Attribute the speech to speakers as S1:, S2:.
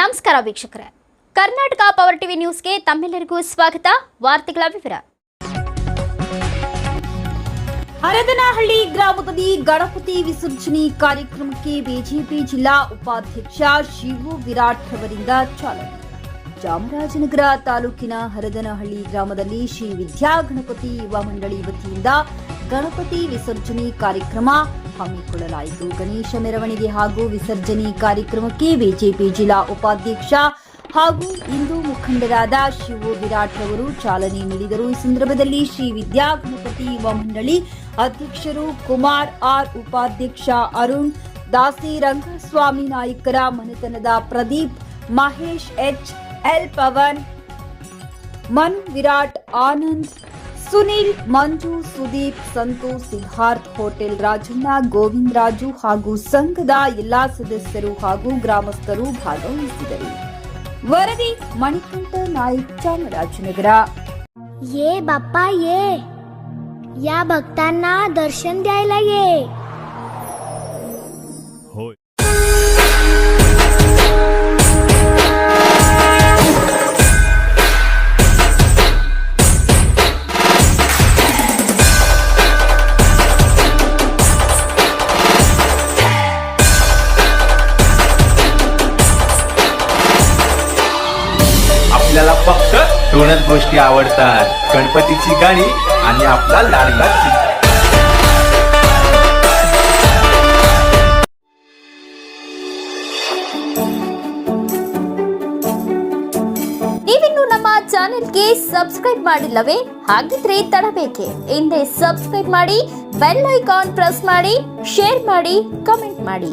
S1: ನಮಸ್ಕಾರ ವೀಕ್ಷಕರೇ, Karnataka power TV ನ್ಯೂಸ್ಗೆ ತಮ್ಮೆಲ್ಲರಿಗೂ ಸ್ವಾಗತ. ವಾರ್ತೆಗಳ ವಿವರ. ಹರದನಹಳ್ಳಿ ಗ್ರಾಮದಲ್ಲಿ ಗಣಪತಿ ವಿಸರ್ಜನೆ ಕಾರ್ಯಕ್ರಮಕ್ಕೆ ಬಿಜೆಪಿ ಜಿಲ್ಲಾ ಉಪಾಧ್ಯಕ್ಷ ಶಿವು ವಿರಾಟ್ ಅವರಿಂದ ಚಾಲನೆ. ಚಾಮರಾಜನಗರ ತಾಲೂಕಿನ ಹರದನಹಳ್ಳಿ ಗ್ರಾಮದಲ್ಲಿ ಶ್ರೀ ವಿದ್ಯಾ ಗಣಪತಿ ಯುವ ಮಂಡಳಿ ವತಿಯಿಂದ ಗಣಪತಿ ವಿಸರ್ಜನೆ ಕಾರ್ಯಕ್ರಮ ಹಮ್ಮಿಕೊಳ್ಳಲಾಯಿತು. ಗಣೇಶ ಮೆರವಣಿಗೆ ಹಾಗೂ ವಿಸರ್ಜನೆ ಕಾರ್ಯಕ್ರಮಕ್ಕೆ ಬಿಜೆಪಿ ಜಿಲ್ಲಾ ಉಪಾಧ್ಯಕ್ಷ ಹಾಗೂ ಹಿಂದೂ ಮುಖಂಡರಾದ ಶಿವು ವಿರಾಟ್ ಅವರು ಚಾಲನೆ ನೀಡಿದರು. ಈ ಸಂದರ್ಭದಲ್ಲಿ ಶ್ರೀ ವಿದ್ಯಾ ಗಣಪತಿ ಯುವ ಮಂಡಳಿ ಅಧ್ಯಕ್ಷರು ಕುಮಾರ್ ಆರ್, ಉಪಾಧ್ಯಕ್ಷ ಅರುಣ್, ದಾಸಿ ರಂಗಸ್ವಾಮಿ ನಾಯ್ಕರ ಮನೆತನದ ಪ್ರದೀಪ್, ಮಹೇಶ್ ಎಚ್, ಎಲ್ ಪವನ್, ಮನು ವಿರಾಟ್, ಆನಂದ್, ಸುನಿಲ್, ಮಂಜು, ಸುದೀಪ್, ಸಂತೋಷ್, ಸಿದ್ಧಾರ್ಥ್, ಹೋಟೆಲ್ ರಾಜಣ್ಣ, ಗೋವಿಂದ ರಾಜು ಹಾಗೂ ಸಂಘದ ಎಲ್ಲಾ ಸದಸ್ಯರು ಹಾಗೂ ಗ್ರಾಮಸ್ಥರು ಭಾಗವಹಿಸಿದರು. ವರದಿ ಮಣಿಕಂಠ नाईक, ಚಾಮರಾಜನಗರ.
S2: ये बाप्पा ये, या भक्तांना दर्शन द्यायला ये.
S3: आपल्याला फक्त दोनच गोष्टी आवडतात, गणपतीची गाणी आणि आपला लाडका.
S1: ನೀವಿನ್ನು ನಮ್ಮ ಚಾನೆಲ್ಗೆ ಸಬ್ಸ್ಕ್ರೈಬ್ ಮಾಡಿಲ್ಲವೇ? ಹಾಗಿದ್ರೆ ತಡಬೇಕೆ? ಹಿಂದೆ ಸಬ್ಸ್ಕ್ರೈಬ್ ಮಾಡಿ, ಬೆಲ್ ಐಕಾನ್ ಪ್ರೆಸ್ ಮಾಡಿ, ಶೇರ್ ಮಾಡಿ, ಕಮೆಂಟ್ ಮಾಡಿ.